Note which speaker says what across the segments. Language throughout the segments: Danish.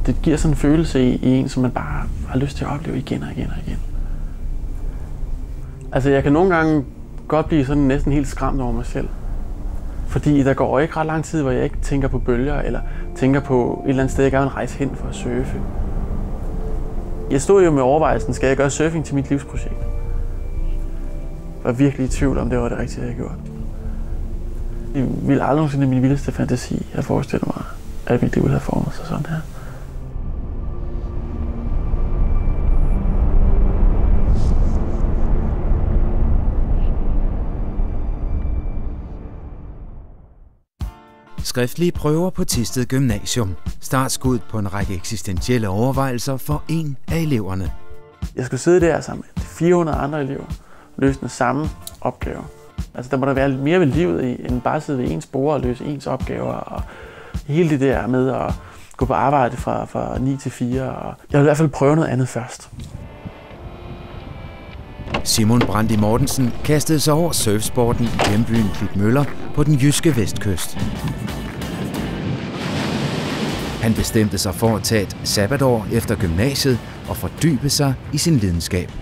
Speaker 1: det giver sådan en følelse i en, som man bare har lyst til at opleve igen og igen og igen. Altså jeg kan nogle gange godt blive sådan næsten helt skræmt over mig selv. Fordi der går ikke ret lang tid, hvor jeg ikke tænker på bølger, eller tænker på et eller andet sted, jeg gerne vil rejse hen for at surfe. Jeg stod jo med overvejelsen, skal jeg gøre surfing til mit livsprojekt? Jeg var virkelig i tvivl om, det var det rigtige, jeg havde gjort. Jeg ville aldrig nogensinde i min vildeste fantasi have forestillet mig, at mit liv havde formet sig sådan her.
Speaker 2: Skriftlige prøver på Thisted Gymnasium. Startskud på en række eksistentielle overvejelser for en af eleverne.
Speaker 1: Jeg skulle sidde der sammen med 400 andre elever og løse den samme opgave. Altså der må der være lidt mere ved livet i, end bare sidde ved ens bord og løse ens opgaver. Og hele det der med at gå på arbejde fra 9 til 4. Og jeg vil i hvert fald prøve noget andet først.
Speaker 2: Simon Brandi Mortensen kastede sig over surfsporten i hjembyen Klitmøller på den jyske vestkyst. Han bestemte sig for at tage et sabbatår efter gymnasiet og fordybe sig i sin lidenskab.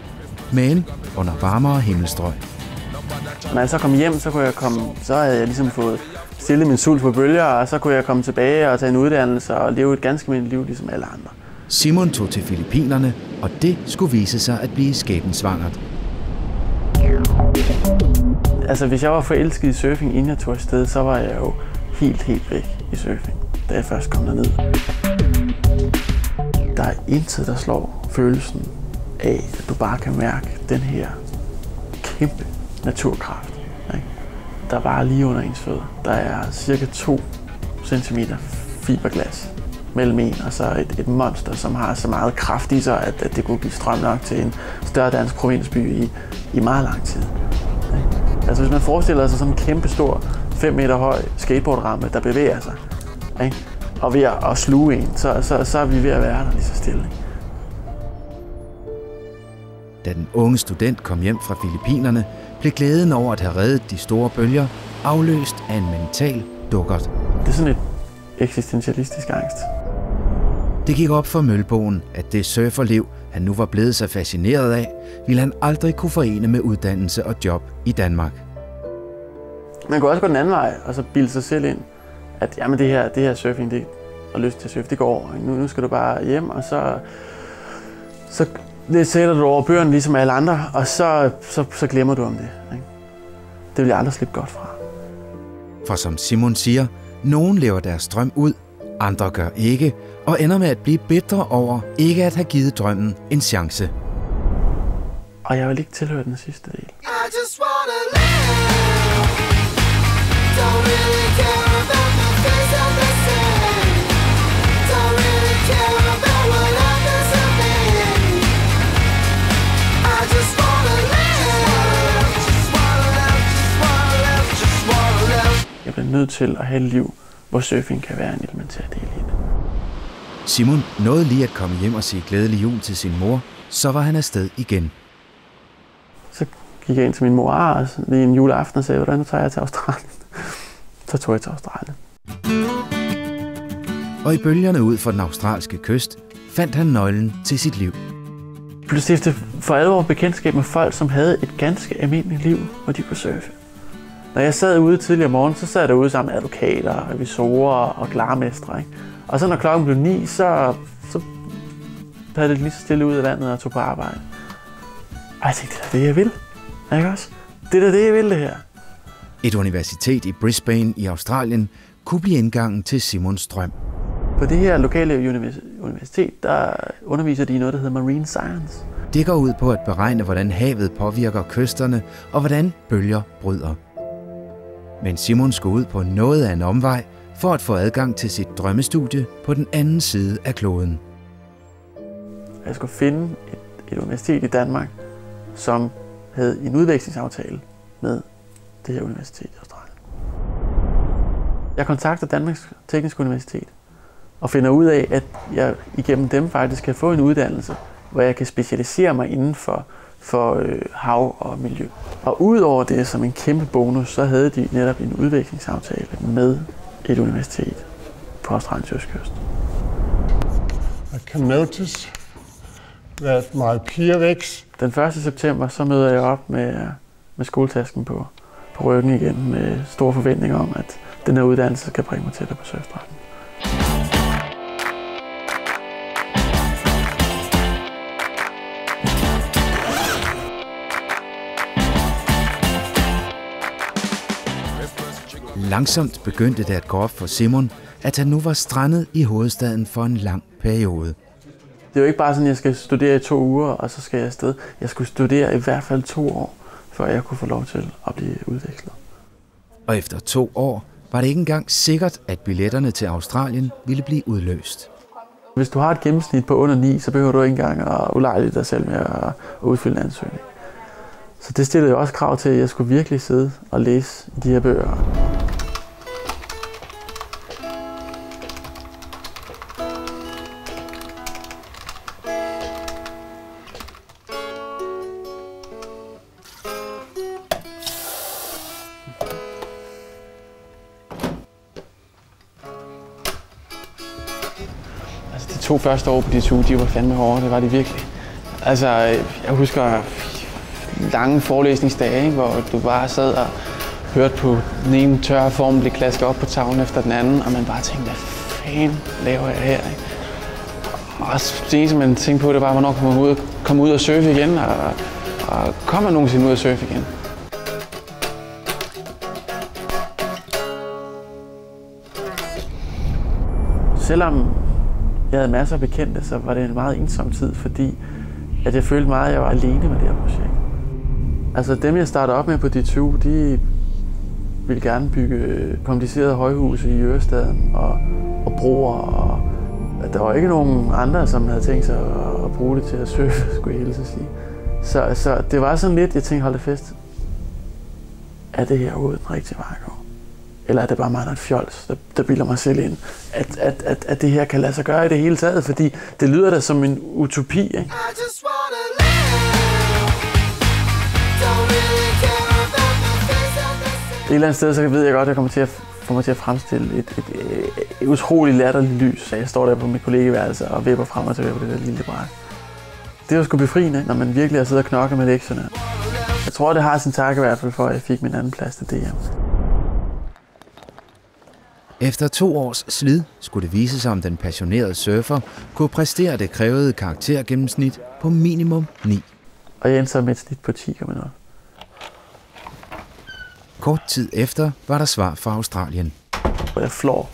Speaker 2: Men under varmere himmelstrøg.
Speaker 1: Når jeg så kom hjem, så havde jeg ligesom fået stillet min sult på bølger, og så kunne jeg komme tilbage og tage en uddannelse og leve et ganske almindeligt liv ligesom alle andre.
Speaker 2: Simon tog til Filippinerne, og det skulle vise sig at blive skæbnesvangert.
Speaker 1: Altså hvis jeg var forelsket i surfing, inden jeg tog afsted, så var jeg jo helt væk i surfing, da jeg først kom derned. Der er intet, der slår følelsen af, at du bare kan mærke den her kæmpe naturkraft, ikke? Der er bare lige under ens fødder. Der er cirka 2 cm fiberglas mellem en og så et monster, som har så meget kraft i sig, at det kunne give strøm nok til en større dansk provinsby i meget lang tid. Altså hvis man forestiller sig sådan en kæmpe stor 5 meter høj skateboardramme, der bevæger sig, ikke? Og ved at sluge en, så er vi ved at være der lige så stille.
Speaker 2: Da den unge student kom hjem fra Filippinerne, blev glæden over at have reddet de store bølger afløst af en mental dukkert.
Speaker 1: Det er sådan et eksistentialistisk angst.
Speaker 2: Det gik op for Mølboen, at det surferliv, han nu var blevet så fascineret af, ville han aldrig kunne forene med uddannelse og job i Danmark.
Speaker 1: Man kunne også gå den anden vej, og så bilde sig selv ind, at jamen det her surfing og lyst til at surfe, det går over. Nu skal du bare hjem, og så det sætter du over bøgerne ligesom alle andre, og så glemmer du om det. Ikke? Det vil jeg aldrig slippe godt fra.
Speaker 2: For som Simon siger, nogen lever deres drøm ud, andre gør ikke, og ender med at blive bitre over ikke at have givet drømmen en chance.
Speaker 1: Og jeg vil ikke tilhøre den sidste del. Jeg bliver nødt til at have et liv, hvor surfing kan være en elementær del i det.
Speaker 2: Simon nåede lige at komme hjem og sige glædelig jul til sin mor, så var han afsted igen.
Speaker 1: Så gik jeg ind til min mor lige en juleaften og sagde, hvordan nu tager jeg til Australien. Så tog jeg til Australien.
Speaker 2: Og i bølgerne ud for den australske kyst fandt han nøglen til sit liv.
Speaker 1: Pludselig efter for alvor bekendtskab med folk, som havde et ganske almindeligt liv, hvor de kunne surfe. Når jeg sad ude tidligere om morgenen, så sad jeg derude sammen med advokater, revisorer og glarmestre, ikke? Og så når klokken blev 9, så havde det lige så stille ud af vandet og tog på arbejde. Og jeg tænkte, det er det, jeg vil. Ikke også? Det er det, jeg vil, det her.
Speaker 2: Et universitet i Brisbane i Australien kunne blive indgangen til Simons drøm.
Speaker 1: På det her lokale universitet, der underviser de i noget, der hedder Marine Science.
Speaker 2: Det går ud på at beregne, hvordan havet påvirker kysterne og hvordan bølger bryder. Men Simon skulle ud på noget af en omvej for at få adgang til sit drømmestudie på den anden side af kloden.
Speaker 1: Jeg skulle finde et universitet i Danmark, som havde en udvekslingsaftale med det her universitet i Australien. Jeg kontakter Danmarks Tekniske Universitet og finder ud af, at jeg igennem dem faktisk kan få en uddannelse, hvor jeg kan specialisere mig inden for hav og miljø. Og udover det som en kæmpe bonus, så havde de netop en udvekslingsaftale med et universitet på Australiens østkyst.
Speaker 3: I can notice that my peer vækst.
Speaker 1: Den 1. september, så møder jeg op med skoletasken på ryggen igen, med store forventninger om, at den her uddannelse skal bringe mig tættere på surfbrættet.
Speaker 2: Langsomt begyndte det at gå op for Simon, at han nu var strandet i hovedstaden for en lang periode.
Speaker 1: Det er jo ikke bare sådan, at jeg skal studere i 2 uger, og så skal jeg afsted. Jeg skulle studere i hvert fald 2 år, før jeg kunne få lov til at blive udvekslet.
Speaker 2: Og efter 2 år var det ikke engang sikkert, at billetterne til Australien ville blive udløst.
Speaker 1: Hvis du har et gennemsnit på under 9, så behøver du ikke engang at ulejlige dig selv med at udfylde en ansøgning. Så det stillede jo også krav til, at jeg skulle virkelig sidde og læse de her bøger. De 2 første år på DTU, de var fandme hårde, det var de virkelig. Altså, jeg husker lange forelæsningsdage, hvor du bare sad og hørte på den ene tørre form blive klasket op på tavlen efter den anden, og man bare tænkte, hvad fanden laver jeg her? Ikke? Og det eneste, man tænkte på, det var, hvornår komme ud og surfe igen, og kommer man nogensinde ud og surfe igen? Selvom jeg havde masser af bekendte, så var det en meget ensom tid, fordi at jeg følte meget, at jeg var alene med det her projekt. Altså dem, jeg startede op med på DTU, de ville gerne bygge komplicerede højhuse i Ørestaden og broer. Og der var ikke nogen andre, som havde tænkt sig at bruge det til at surfe, skulle jeg hilse at sige. Så det var sådan lidt, jeg tænkte, hold det fest. Er det her overhovedet den rigtige vej at gå? Eller er det bare mig, der er et fjols, der bilder mig selv ind, at det her kan lade sig gøre i det hele taget, fordi det lyder da som en utopi, ikke? Et eller andet sted, så ved jeg godt, at jeg kommer til at få mig til at fremstille et utroligt latterligt lys, så jeg står der på mit kollegeværelse og vipper frem og tilbage på det der lille bræt. Det var sgu befriende, når man virkelig har siddet og knoklet med lektierne. Jeg tror, det har sin tak i hvert fald for, at jeg fik min anden plads til DM.
Speaker 2: Efter 2 års slid skulle det vise sig, om den passionerede surfer kunne præstere det krævede karaktergennemsnit på minimum 9.
Speaker 1: Og jeg endte så med et snit på 10,0.
Speaker 2: Kort tid efter var der svar fra Australien.
Speaker 1: Jeg flår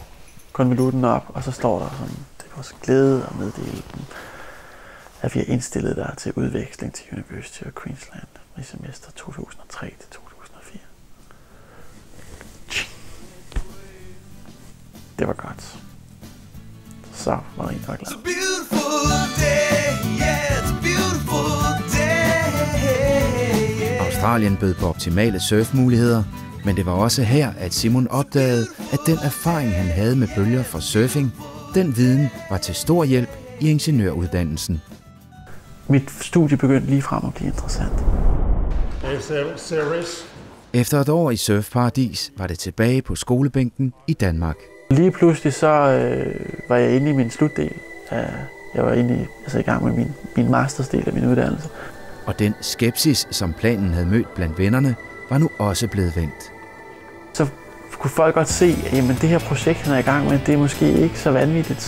Speaker 1: konvolutten op, og så står der sådan, det er vores glæde at meddele dem, at vi har indstillet dig til udveksling til University of Queensland i semester 2003 til 2004. Det var godt. Så var der en, der var glad.
Speaker 2: Australien bød på optimale surfmuligheder, men det var også her, at Simon opdagede, at den erfaring, han havde med bølger fra surfing, den viden var til stor hjælp i ingeniøruddannelsen.
Speaker 1: Mit studie begyndte lige frem at blive interessant.
Speaker 2: Efter et år i surfparadis var det tilbage på skolebænken i Danmark.
Speaker 1: Lige pludselig så var jeg inde i min slutdel. Jeg var i gang med min mastersdel af min uddannelse.
Speaker 2: Og den skepsis, som planen havde mødt blandt vennerne, var nu også blevet vendt.
Speaker 1: Så kunne folk godt se, at jamen, det her projekt, han er i gang med, det er måske ikke så vanvittigt,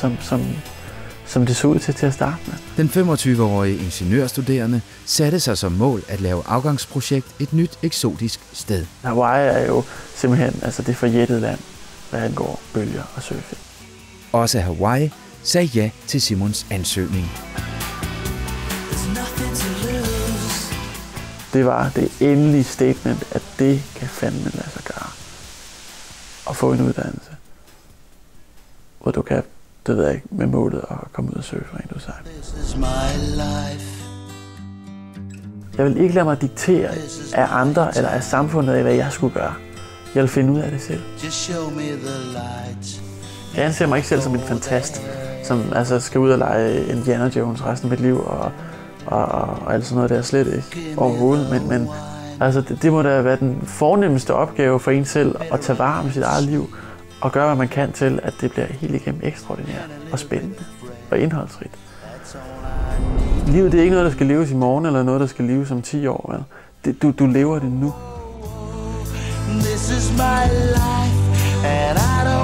Speaker 1: som det så ud til at starte med.
Speaker 2: Den 25-årige ingeniørstuderende satte sig som mål at lave afgangsprojekt et nyt eksotisk sted.
Speaker 1: Hawaii er jo simpelthen det forjættede land, hvad angår bølger og surfing.
Speaker 2: Også Hawaii sagde ja til Simons ansøgning.
Speaker 1: Det var det endelige statement, at det kan fandme lade sig gøre. At få en uddannelse, hvor du kan, det ved jeg ikke, med målet at komme ud og surfe, rent ud sagt. Jeg vil ikke lade mig diktere af andre eller af samfundet af, hvad jeg skulle gøre. Jeg vil finde ud af det selv. Jeg anser mig ikke selv som en fantast, som skal ud og lege Indiana Jones resten af mit liv og alt sådan noget der, slet ikke overhovedet. Men det må da være den fornemmeste opgave for en selv at tage vare om sit eget liv og gøre, hvad man kan til, at det bliver helt igennem ekstraordinært og spændende. og indholdsrigt. Livet det er ikke noget, der skal leves i morgen, eller noget, der skal leves om 10 år. Vel? Du lever det nu. This is my life, and I don't